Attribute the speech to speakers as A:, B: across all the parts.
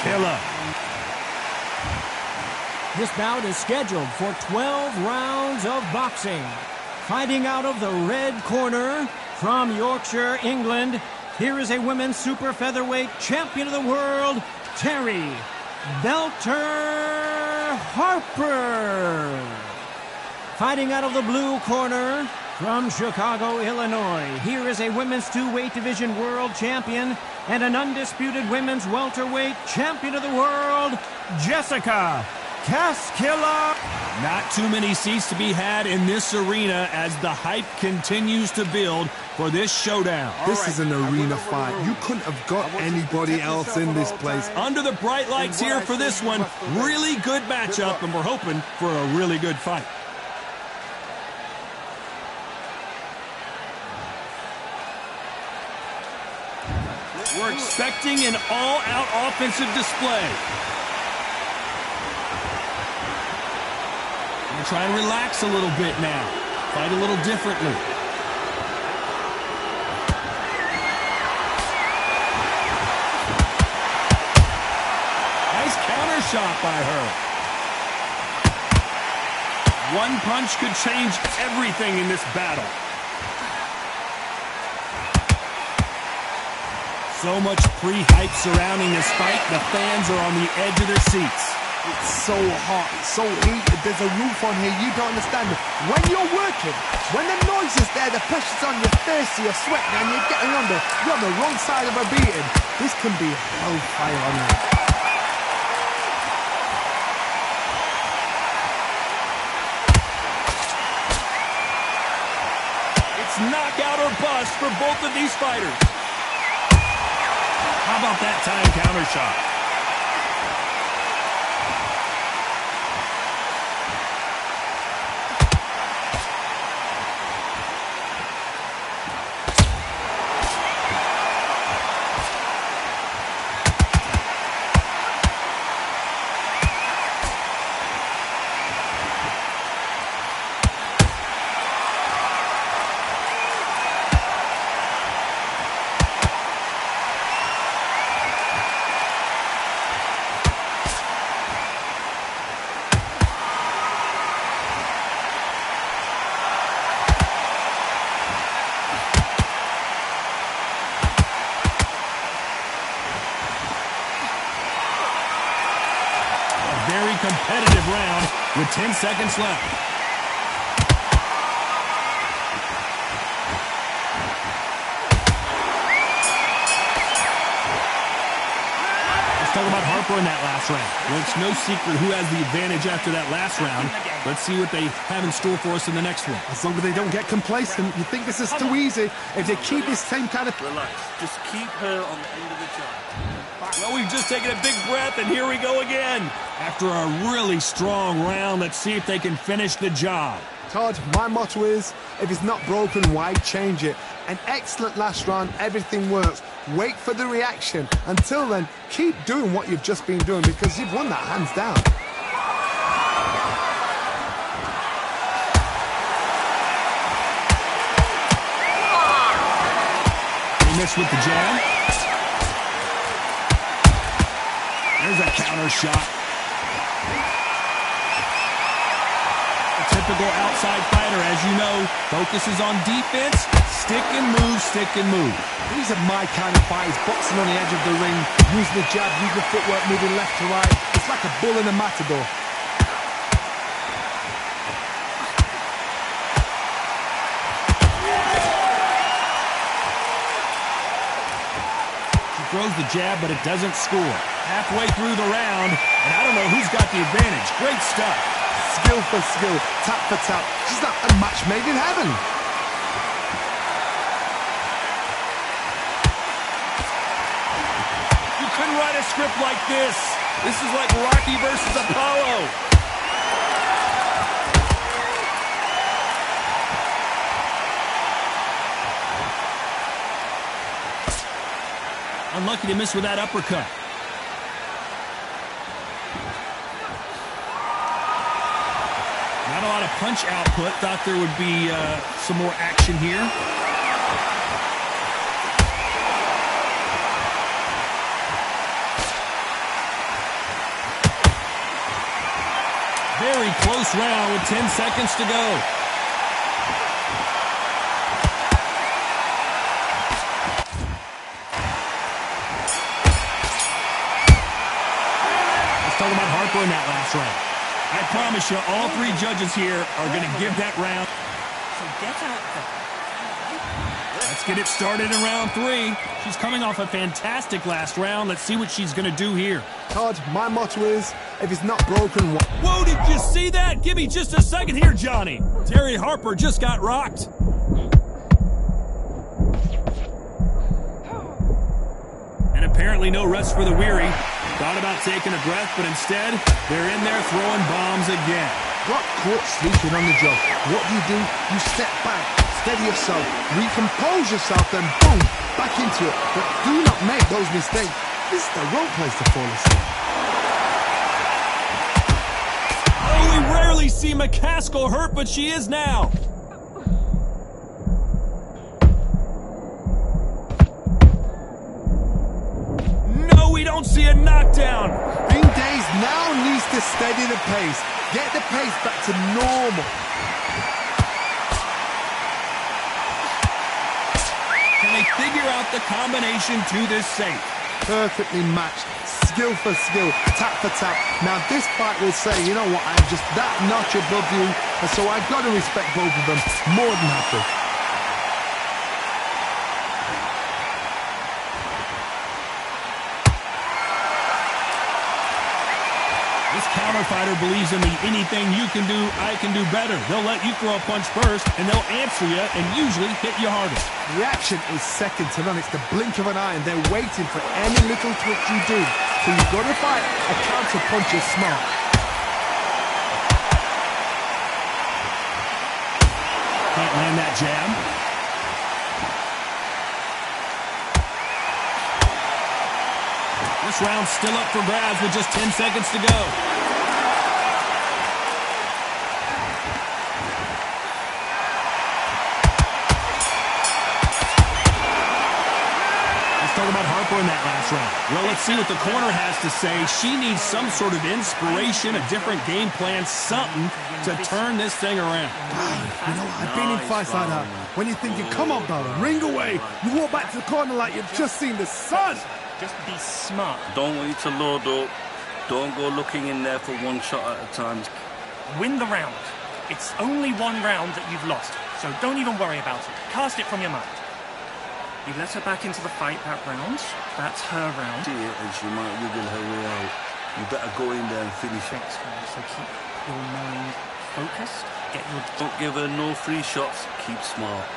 A: killer.
B: This bout is scheduled for 12 rounds of boxing. Fighting out of the red corner from Yorkshire, England, here is a women's super featherweight champion of the world, Terry Belter Harper. Fighting out of the blue corner from Chicago, Illinois, here is a women's two-weight division world champion and an undisputed women's welterweight champion of the world, Jessica Caskilla.
A: Not too many seats to be had in this arena as the hype continues to build for this showdown.
C: This is an arena fight. You couldn't have got anybody else in this place.
A: Under the bright lights here for this one, really good matchup, and we're hoping for a really good fight. We're expecting an all-out offensive display. We're trying to relax a little bit now. Fight a little differently. Nice counter shot by her. One punch could change everything in this battle. So much pre-hype surrounding this fight, the fans are on the edge of their seats.
C: It's so hot, it's so heated, there's a roof on here, you don't understand. When you're working, when the noise is there, the pressure's on your face, you're sweating and you're getting under, you're on the wrong side of a beating. This can be hellfire on you.
A: It's knockout or bust for both of these fighters. How about that time counter shot? Very competitive round with 10 seconds left. Let's talk about Harper in that last round. Well, it's no secret who has the advantage after that last round. Let's see what they have in store for us in the next one.
C: As long as they don't get complacent, you think this is too easy. If they keep this same kind of...
D: Relax. Just keep her on the end of the jab.
A: Well, we've just taken a big breath, and here we go again. After a really strong round, let's see if they can finish the job.
C: Todd, my motto is, if it's not broken, why change it? An excellent last round, everything works. Wait for the reaction. Until then, keep doing what you've just been doing because you've won that hands down.
A: He missed with the jab. There's a counter shot. A typical outside fighter, as you know, focuses on defense, stick and move, stick and move.
C: These are my kind of fighters, boxing on the edge of the ring, using the jab, using the footwork, moving left to right. It's like a bull in a matador.
A: She throws the jab, but it doesn't score. Halfway through the round, and I don't know who's got the advantage. Great stuff.
C: Skill for skill, tap for tap. She's like a match made in heaven.
A: You couldn't write a script like this. This is like Rocky versus Apollo. Unlucky to miss with that uppercut. Not a lot of punch output. Thought there would be some more action here. Very close round with 10 seconds to go. Let's talk about Harper in that last round. I promise you, all three judges here are going to give that round.
E: So get out there.
A: Let's get it started in round 3. She's coming off a fantastic last round. Let's see what she's going to do here.
C: Todd, my motto is, if it's not broken, what?
A: Whoa, did you see that? Give me just a second here, Johnny. Terry Harper just got rocked. And apparently no rest for the weary. Thought about taking a breath, but instead, they're in there throwing bombs again.
C: Got caught sleeping on the job. What do? You step back, steady yourself, recompose yourself, then boom, back into it. But do not make those mistakes. This is the wrong place to fall asleep.
A: Oh, we rarely see McCaskill hurt, but she is now. No, we don't see a knockdown.
C: Bing Days now needs to steady the pace. Get the pace back to normal.
A: Can they figure out the combination to this safe?
C: Perfectly matched, skill for skill, tap for tap. Now this fight will say, you know what, I'm just that notch above you, and so I've got to respect both of them more than happy.
A: This counter fighter believes in the anything you can do, I can do better. They'll let you throw a punch first, and they'll answer you and usually hit you hardest.
C: Reaction is second to none. It's the blink of an eye, and they're waiting for any little twitch you do. So you've got to fight a counter punch is smart.
A: Can't land that jab. This round's still up for grabs with just 10 seconds to go. Talk about Harper in that last round. Well, let's see what the corner has to say. She needs some sort of inspiration, a different game plan, something to turn this thing around.
C: You know, I've been in fights like that. When you're thinking, come on, Bella, ring away. You walk back to the corner like you've just seen the sun.
E: Just be smart.
D: Don't want you to load up. Don't go looking in there for one shot at a time.
E: Win the round. It's only one round that you've lost, so don't even worry about it. Cast it from your mind. You let her back into the fight that round. That's her round.
D: See it, and she might wiggle her way out. You better go in there and finish it.
E: So keep your mind focused.
D: Don't give her no free shots. Keep smart.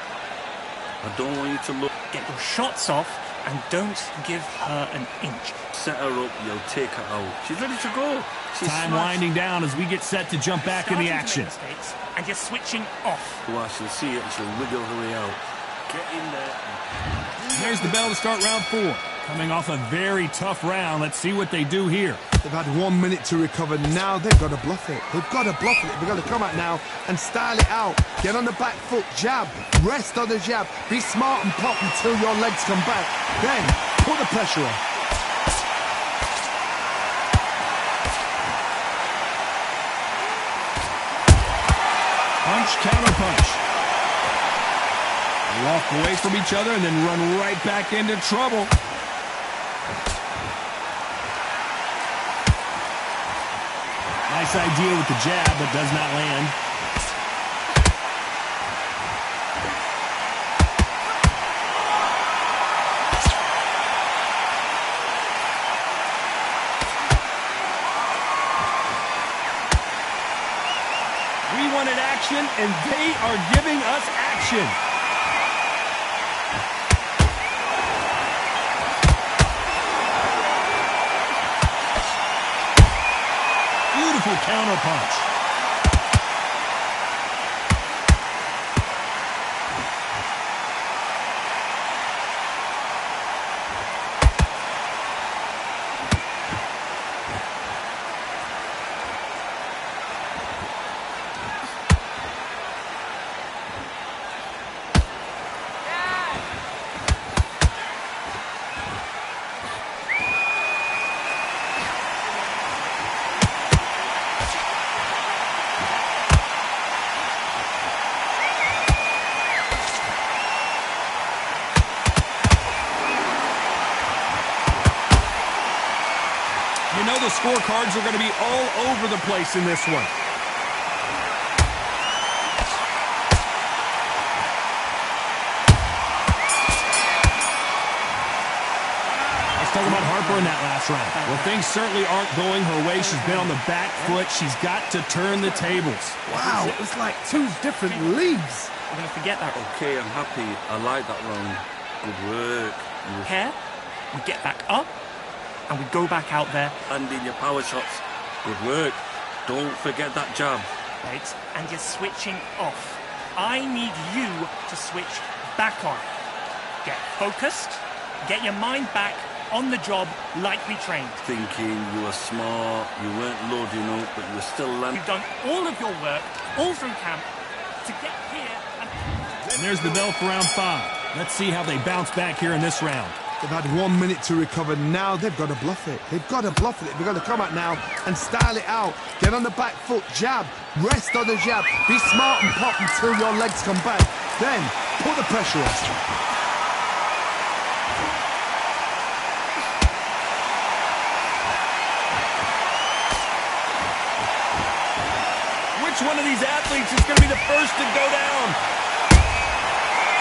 D: I don't want you to look.
E: Get your shots off and don't give her an inch.
D: Set her up, you'll take her out. She's ready to go. She's
A: Time
D: smashed.
A: winding down as we get set to jump back in the action.
E: Mistakes, and you're switching off.
D: Well, she'll see it and she'll wiggle her way out. Get in there.
A: There's the bell to start round 4. Coming off a very tough round. Let's see what they do here.
C: They've had 1 minute to recover. Now they've got to bluff it. They've got to bluff it. They've got to come out now and style it out. Get on the back foot, jab, rest on the jab. Be smart and pop until your legs come back. Then put the pressure on.
A: Punch, counter punch. Walk away from each other and then run right back into trouble. Nice idea with the jab, but does not land. We wanted action, and they are giving us action. Beautiful counter punch. You know the scorecards are going to be all over the place in this one. Let's talk about Harper in that last round. Well, things certainly aren't going her way. She's been on the back foot. She's got to turn the tables.
C: Wow, it's like two different leagues.
E: We're going to forget that.
D: Okay, I'm happy. I like that round. Good work.
E: Here, we get back up, and we go back out there.
D: Landing your power shots. Good work. Don't forget that jab.
E: Right, and you're switching off. I need you to switch back on. Get focused, get your mind back on the job like we trained.
D: Thinking you were smart, you weren't loading up, but you were still landing.
E: You've done all of your work, all through camp, to get here and...
A: And there's the bell for round 5. Let's see how they bounce back here in this round.
C: They've had 1 minute to recover. Now they've got to bluff it. They've got to bluff it. They've got to come out now and style it out. Get on the back foot, jab, rest on the jab. Be smart and pop until your legs come back. Then put the pressure on.
A: Which one of these athletes is going to be the first to go down?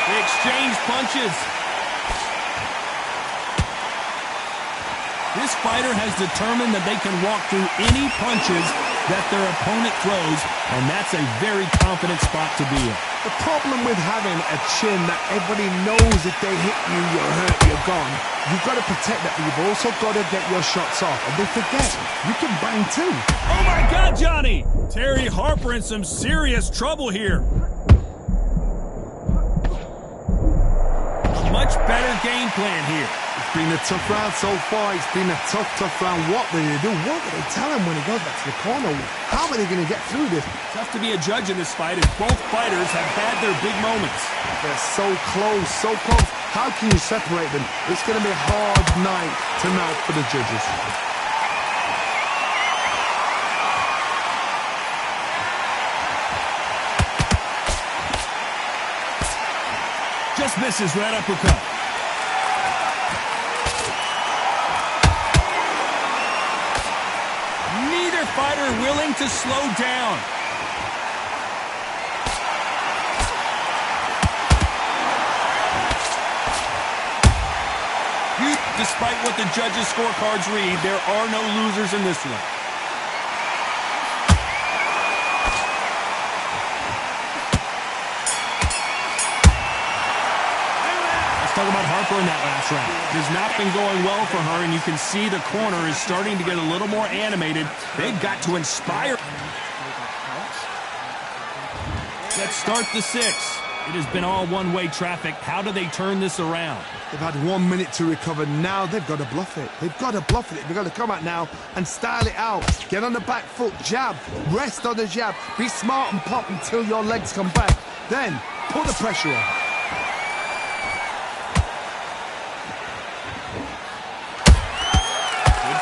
A: They exchange punches. This fighter has determined that they can walk through any punches that their opponent throws, and that's a very confident spot to be in.
C: The problem with having a chin that everybody knows if they hit you, you're hurt, you're gone. You've got to protect that, but you've also got to get your shots off. And they forget, you can bang too.
A: Oh my God, Johnny! Terry Harper in some serious trouble here. A much better game plan here.
C: It's been a tough round so far. It's been a tough round. What will they do? What will they tell him when he goes back to the corner? How are they going to get through this?
A: Tough to be a judge in this fight as both fighters have had their big moments.
C: They're so close, so close. How can you separate them? It's going to be a hard night tonight for the judges.
A: Just misses right uppercut. Neither fighter willing to slow down. Despite what the judges' scorecards read, there are no losers in this one. Talk about Harper in that last round. It has not been going well for her, and you can see the corner is starting to get a little more animated. They've got to inspire. Let's start the 6. It has been all one-way traffic. How do they turn this around?
C: They've had 1 minute to recover. Now they've got to bluff it. They've got to bluff it. They've got to come out now and style it out. Get on the back foot, jab, rest on the jab. Be smart and pop until your legs come back. Then put the pressure on.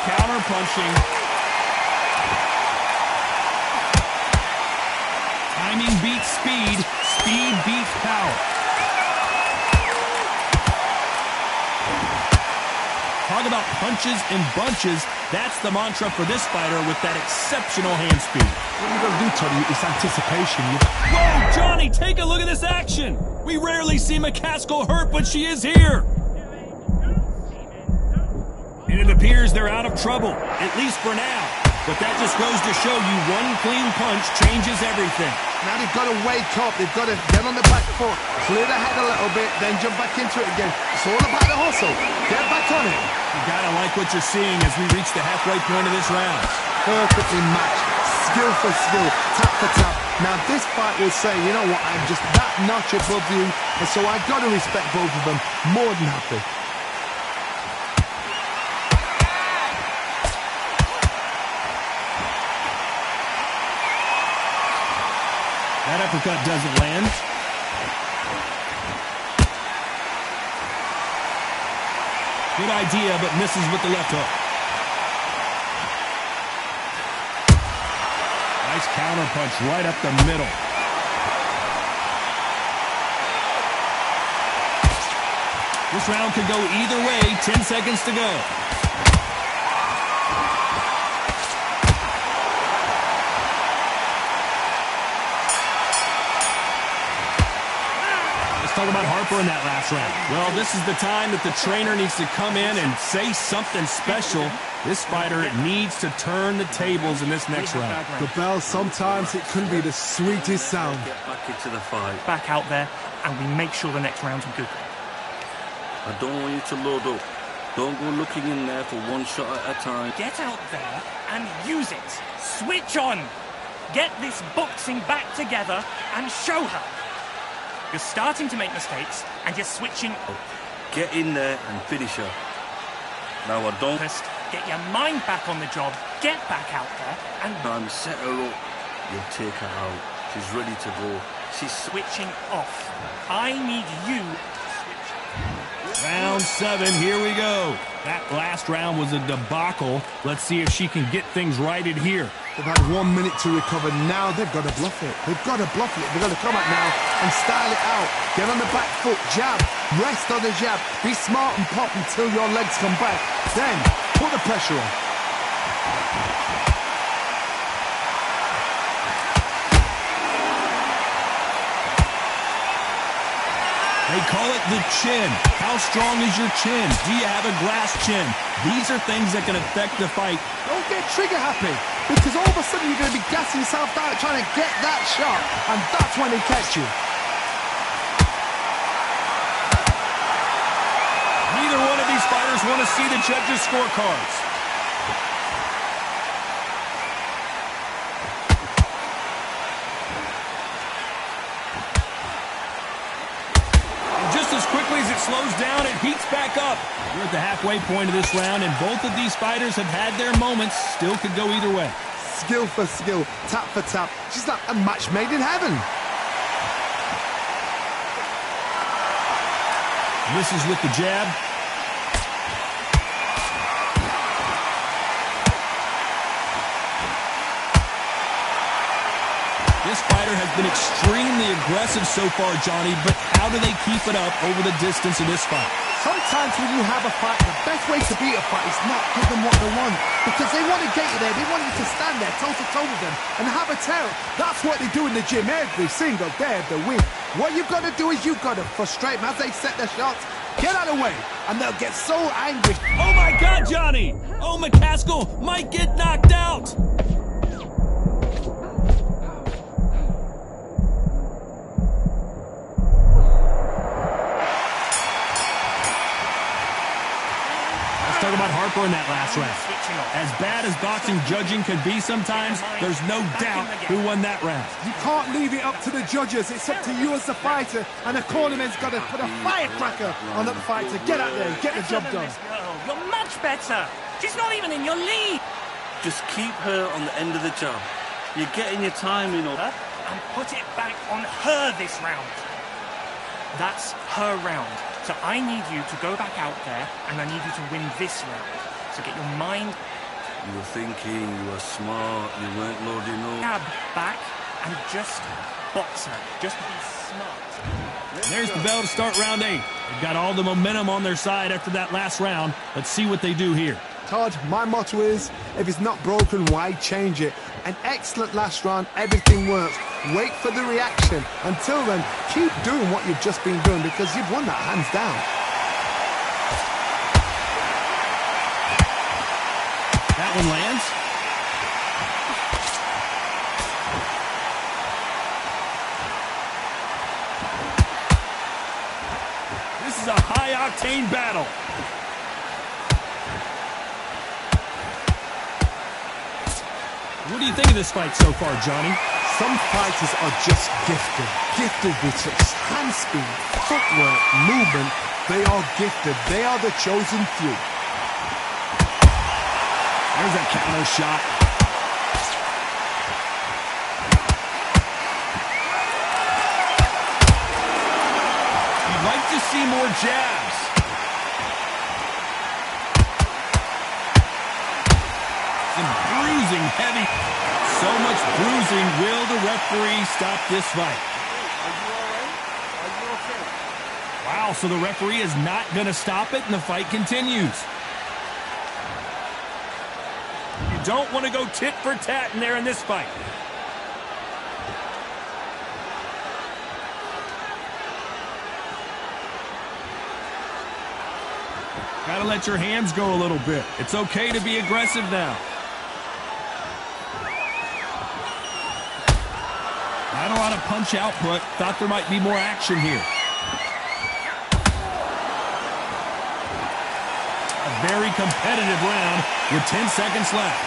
A: Counter punching. Timing beats speed. Speed beats power. Talk about punches and bunches. That's the mantra for this fighter with that exceptional hand speed.
C: What you got to do, Toddy, is anticipation.
A: Whoa, Johnny, take a look at this action. We rarely see McCaskill hurt, but she is here. And it appears they're out of trouble, at least for now. But that just goes to show you one clean punch changes everything.
C: Now they've got to wake up. They've got to get on the back foot, clear the head a little bit, then jump back into it again. It's all about the hustle. Get back on it.
A: You gotta like what you're seeing as we reach the halfway point of this round.
C: Perfectly matched. Skill for skill, tap for tap. Now this fight will say, you know what, I'm just that notch above you, and so I've got to respect both of them more than happy.
A: That uppercut doesn't land. Good idea, but misses with the left hook. Nice counter punch right up the middle. This round could go either way. 10 seconds to go. talk about Harper in that last round. Well, this is the time that the trainer needs to come in and say something special. This fighter needs to turn the tables in this next round.
C: The bell, sometimes it can be the sweetest sound.
D: Get back into the fight.
E: Back out there, and we make sure the next round's good.
D: I don't want you to load up. Don't go looking in there for one shot at a time.
E: Get out there and use it. Switch on. Get this boxing back together and show her. You're starting to make mistakes, and you're switching.
D: Get in there and finish her. Now I don't...
E: Get your mind back on the job. Get back out there and...
D: Time, set her up. You'll take her out. She's ready to go. She's
E: switching off. I need you to switch.
A: Round 7, here we go. That last round was a debacle. Let's see if she can get things righted here.
C: They've had 1 minute to recover. Now they've got to bluff it. They've got to bluff it. They've got to come out now and style it out. Get on the back foot, jab, rest on the jab. Be smart and pop until your legs come back. Then put the pressure on.
A: They call it the chin. How strong is your chin? Do you have a glass chin? These are things that can affect the fight.
C: Don't get trigger happy, because all of a sudden you're going to be gassing yourself out trying to get that shot, and that's when they catch you.
A: Neither one of these fighters want to see the judges' scorecards. As quickly as it slows down, it heats back up. We're at the halfway point of this round, and both of these fighters have had their moments. Still could go either way.
C: Skill for skill, tap for tap. She's like a match made in heaven.
A: This is with the jab. This fighter has been extremely aggressive so far, Johnny, but how do they keep it up over the distance in this fight?
C: Sometimes when you have a fight, the best way to beat a fight is not give them what they want, because they want to get you there. They want you to stand there toe-to-toe with them and have a tear. That's what they do in the gym every single day of the week. What you've got to do is you've got to frustrate them as they set their shots. Get out of the way, and they'll get so angry.
A: Oh, my God, Johnny! Oh, McCaskill might get knocked out! Talk about Harper in that last round. As bad as boxing judging can be sometimes, there's no doubt who won that round.
C: You can't leave it up to the judges. It's up to you as the fighter, and the cornerman's got to put a firecracker on that fight to get out there and get the job done.
E: You're much better. She's not even in your league.
D: Just keep her on the end of the jab. You're getting your timing up.
E: And put it back on her this round. That's her round. So I need you to go back out there, and I need you to win this round. So get your mind...
D: You were thinking, you were smart, you weren't loading up.
E: Jab back and just box her. Just be smart.
A: There's the bell to start round 8. They've got all the momentum on their side after that last round. Let's see what they do here.
C: Todd, my motto is, if it's not broken, why change it? An excellent last round, everything works. Wait for the reaction. Until then, keep doing what you've just been doing, because you've won that hands down.
A: That one lands. This is a high-octane battle. What do you think of this fight so far, Johnny?
C: Some fighters are just gifted. Gifted with such hand speed, footwork, movement. They are gifted. They are the chosen few.
A: There's a counter shot. You'd like to see more jabs. Some bruising heavy. So much bruising. Will the referee stop this fight?
C: Are you all right? Are you okay?
A: Wow, so the referee is not going to stop it, and the fight continues. You don't want to go tit for tat in there in this fight. Gotta let your hands go a little bit. It's okay to be aggressive now. Not a lot of punch output. Thought there might be more action here. A very competitive round with 10 seconds left.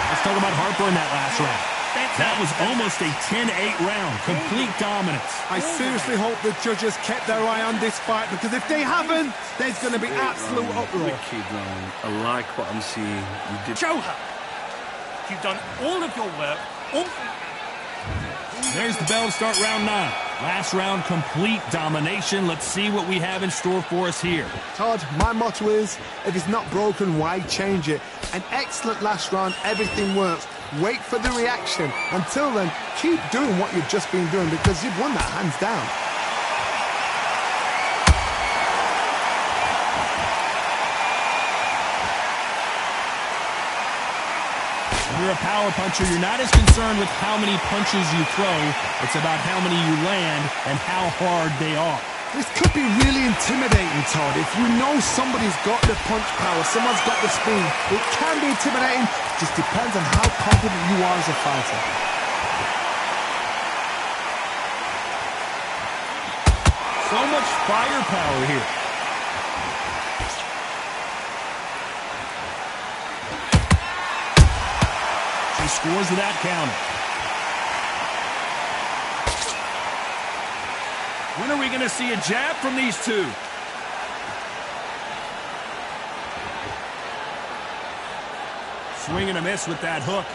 A: Let's talk about Harper in that last round. That was almost a 10-8 round. Complete dominance.
C: I seriously hope the judges kept their eye on this fight, because if they haven't, there's going to be absolute uproar.
D: Wicked round. I like what I'm seeing. You did.
E: Show her. You've done all of your work.
A: There's the bell to start round 9. Last round, complete domination. Let's see what we have in store for us here.
C: Todd, my motto is, if it's not broken, why change it? An excellent last round, everything works. Wait for the reaction. Until then, keep doing what you've just been doing, because you've won that hands down.
A: When you're a power puncher, you're not as concerned with how many punches you throw. It's about how many you land and how hard they are.
C: This could be really intimidating, Todd. If you know somebody's got the punch power, someone's got the speed, it can be intimidating. Just depends on how confident you are as a fighter.
A: So much firepower here. She scores with that counter. When are we going to see a jab from these two? Swing and a miss with that hook.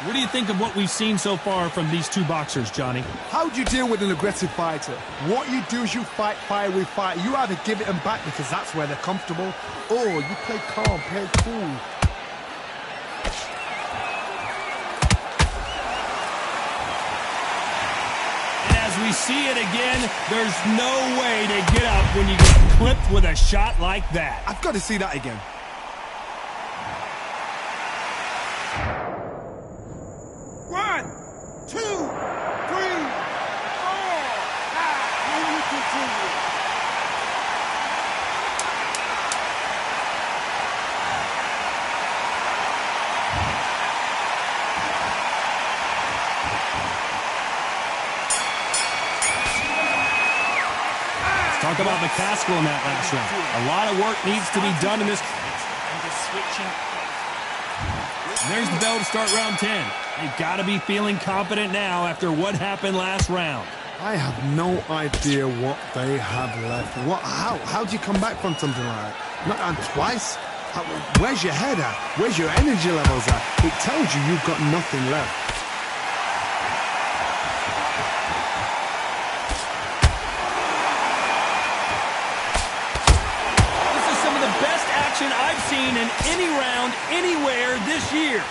A: What do you think of what we've seen so far from these two boxers, Johnny?
C: How do you deal with an aggressive fighter? What you do is you fight fire with fire. You either give it them back because that's where they're comfortable, or you play calm, play cool.
A: And as we see it again, there's no way to get up when you get clipped with a shot like that.
C: I've got to see that again.
A: Talk about McCaskill in that last round. A lot of work needs to be done in this.
E: And just switching.
A: There's the bell to start round 10. They've got to be feeling confident now after what happened last round.
C: I have no idea what they have left. How do you come back from something like that? Not on twice? Where's your head at? Where's your energy levels at? It tells you you've got nothing left.
A: I've seen in any round, anywhere this year.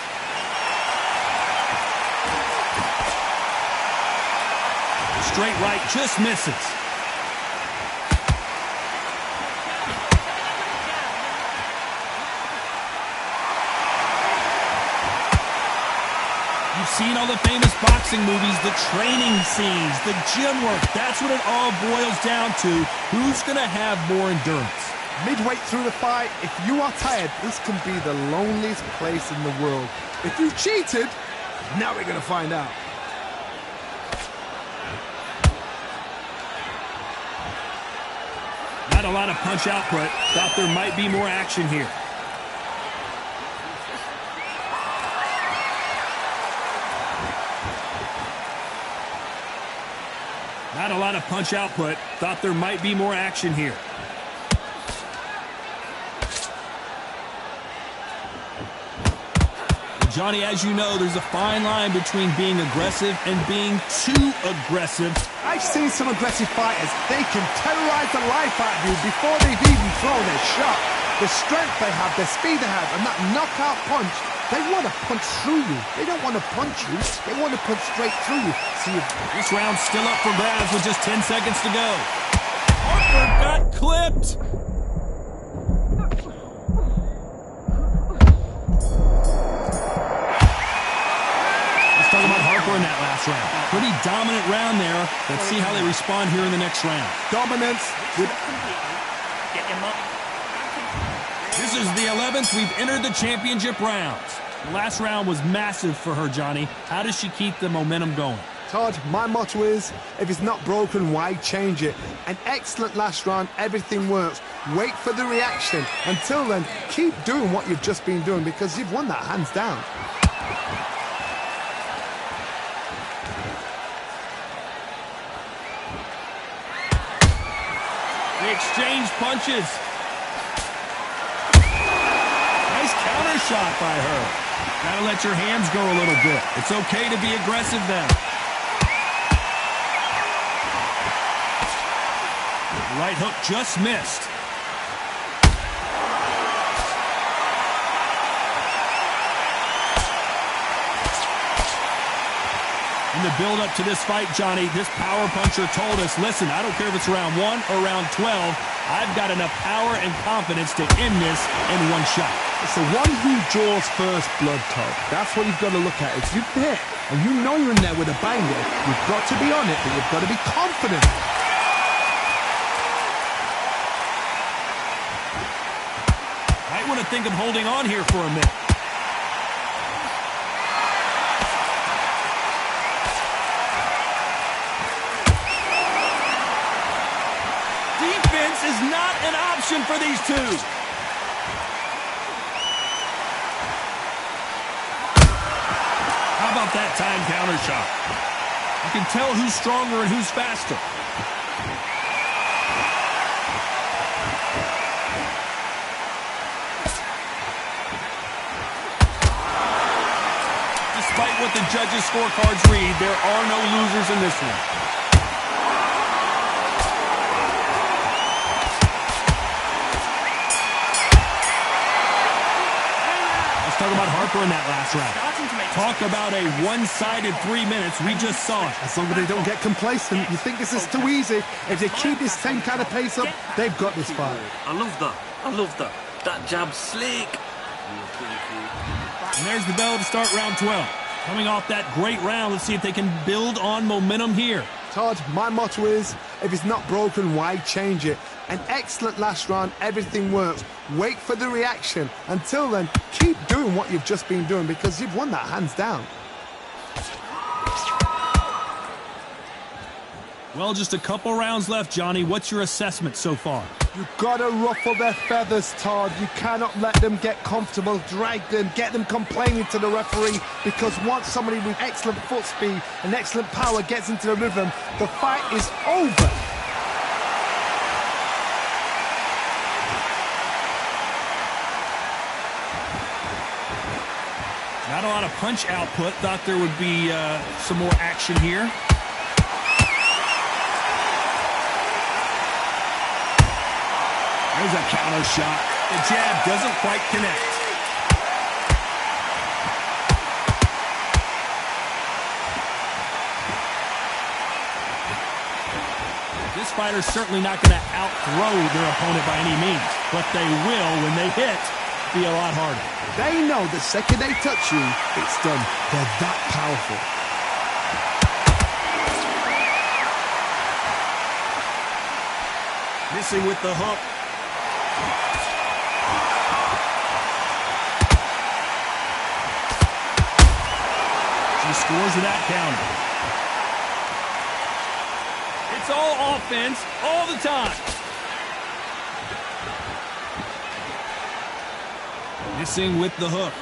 A: Straight right just misses. You've seen all the famous boxing movies, the training scenes, the gym work. That's what it all boils down to. Who's going to have more endurance?
C: Midway through the fight, if you are tired, this can be the loneliest place in the world. If you cheated, now we're going to find out.
A: Not a lot of punch output. Thought there might be more action here. Not a lot of punch output. Thought there might be more action here. Johnny, as you know, there's a fine line between being aggressive and being too aggressive.
C: I've seen some aggressive fighters. They can terrorize the life out of you before they've even thrown a shot. The strength they have, the speed they have, and that knockout punch, they want to punch through you. They don't want to punch you. They want to punch straight through you.
A: This round's still up for grabs with just 10 seconds to go. Harper got clipped. Let's talk about Harper in that last round. Pretty dominant round there. Let's see how they respond here in the next round.
C: Dominance with...
E: Get him up.
A: This is the 11th. We've entered the championship rounds. The last round was massive for her, Johnny. How does she keep the momentum going?
C: Todd, my motto is, if it's not broken, why change it? An excellent last round, everything works. Wait for the reaction. Until then, keep doing what you've just been doing because you've won that hands down.
A: They exchange punches. Nice counter shot by her. Gotta let your hands go a little bit. It's okay to be aggressive then. Right hook just missed. In the build-up to this fight, Johnny, this power puncher told us, listen, I don't care if it's round 1 or round 12, I've got enough power and confidence to end this in one shot.
C: It's the one who draws first blood, Todd. That's what you've got to look at. If you're there and you know you're in there with a banger, you've got to be on it, but you've got to be confident.
A: Might want to think of holding on here for a minute. Defense is not an option for these two. How about that time counter shot? You can tell who's stronger and who's faster. Despite what the judges' scorecards read, there are no losers in this one. Let's talk about Harper in that last round. Talk about a one-sided 3 minutes. We just saw it.
C: As long as they don't get complacent, you think this is too easy. If they keep this same kind of pace up, they've got this fight.
D: I love that. I love that. That jab's slick.
A: And there's the bell to start round 12. Coming off that great round, let's see if they can build on momentum here.
C: Todd, my motto is, if it's not broken, why change it? An excellent last round, everything works. Wait for the reaction. Until then, keep doing what you've just been doing because you've won that hands down.
A: Well, just a couple rounds left, Johnny. What's your assessment so far?
C: You've got to ruffle their feathers, Todd. You cannot let them get comfortable, drag them, get them complaining to the referee, because once somebody with excellent foot speed and excellent power gets into the rhythm, the fight is over.
A: Not a lot of punch output. Thought there would be some more action here. There's a counter shot. The jab doesn't quite connect. This fighter's certainly not going to outthrow their opponent by any means, but they will, when they hit, be a lot harder.
C: They know the second they touch you, it's done. They're that powerful.
A: Missing with the hook. She scores with that counter. It's all offense all the time. Missing with the hook.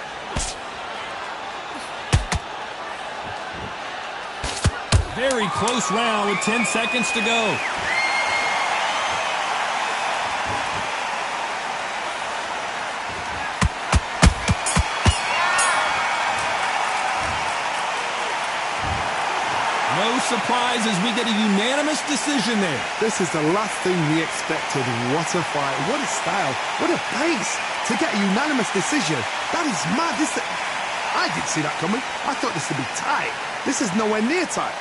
A: Very close round with 10 seconds to go. No surprises, we get a unanimous decision there.
C: This is the last thing we expected. What a fight, what a style, what a pace to get a unanimous decision. That is mad. I didn't see that coming. I thought this would be tight. This is nowhere near tight.